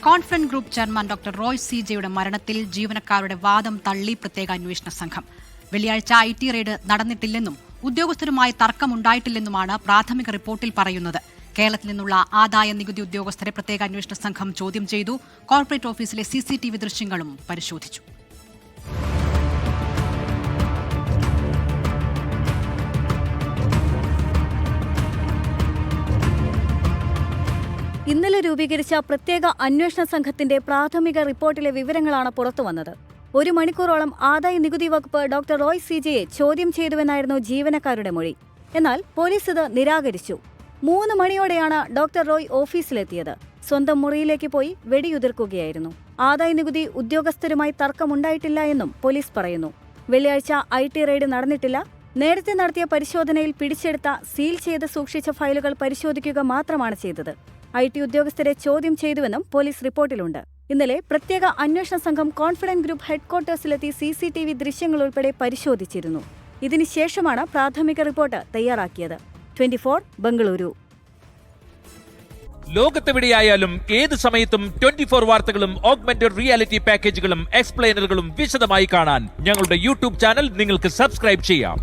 Confident group chairman doctor Roy CJയുടെ മരണത്തിൽ ജീവനക്കാരുടെ വാദം തള്ളി പ്രത്യേക അന്വേഷണ സംഘം. വെള്ളിയാഴ്ച IT റെയ്ഡ് നടന്നിട്ടില്ലെന്നും ഉദ്യോഗസ്ഥരുമായി തർക്കമുണ്ടായിട്ടില്ലെന്നുമാണ് പ്രാഥമിക റിപ്പോർട്ടിൽ പറയുന്നത്. കേരളത്തിൽ നിന്നുള്ള ആദായ നികുതി ഉദ്യോഗസ്ഥരെ പ്രത്യേക അന്വേഷണ സംഘം ചോദ്യം ചെയ്തു. കോർപ്പറേറ്റ് ഓഫീസിലെ CCTV ദൃശ്യങ്ങളും പരിശോധിച്ചു. ഇന്നലെ രൂപീകരിച്ച പ്രത്യേക അന്വേഷണ സംഘത്തിന്റെ പ്രാഥമിക റിപ്പോർട്ടിലെ വിവരങ്ങളാണ് പുറത്തുവന്നത്. 1 മണിക്കൂറോളം ആദായ നികുതി വകുപ്പ് ഡോക്ടർ റോയ് CJയെ ചോദ്യം ചെയ്തുവെന്നായിരുന്നു ജീവനക്കാരുടെ മൊഴി. എന്നാൽ പോലീസ് ഇത് നിരാകരിച്ചു. 3 മണിയോടെയാണ് ഡോക്ടർ റോയ് ഓഫീസിലെത്തിയത്. സ്വന്തം മുറിയിലേക്ക് പോയി വെടിയുതിർക്കുകയായിരുന്നു. ആദായ നികുതി ഉദ്യോഗസ്ഥരുമായി തർക്കമുണ്ടായിട്ടില്ല എന്നും പോലീസ് പറയുന്നു. വെള്ളിയാഴ്ച IT റെയ്ഡ് നടന്നിട്ടില്ല. നേരത്തെ നടത്തിയ പരിശോധനയിൽ പിടിച്ചെടുത്ത സീൽ ചെയ്ത് സൂക്ഷിച്ച ഫയലുകൾ പരിശോധിക്കുക മാത്രമാണ് ചെയ്തത്. IT ഉദ്യോഗസ്ഥരെ ചോദ്യം ചെയ്തുവെന്നും പോലീസ് റിപ്പോർട്ടിലുണ്ട്. ഇന്നലെ പ്രത്യേക അന്വേഷണ സംഘം കോൺഫിഡന്റ് ഗ്രൂപ്പ് ഹെഡ്ക്വാർട്ടേഴ്സിലെത്തി CCTV ദൃശ്യങ്ങൾ ഉൾപ്പെടെ പരിശോധിച്ചിരുന്നു. ഇതിനുശേഷമാണ് പ്രാഥമിക റിപ്പോർട്ട് തയ്യാറാക്കിയത്. 24 ബംഗളൂരു. ലോകത്തെവിടെയായാലും ഏത് സമയത്തും 24 വാർത്തകളും ഓഗ്മെന്റഡ് റിയാലിറ്റി പാക്കേജുകളും എക്സ്പ്ലെയിനറുകളും വിശദമായി കാണാൻ ഞങ്ങളുടെ YouTube ചാനൽ നിങ്ങൾക്ക് സബ്സ്ക്രൈബ് ചെയ്യാം.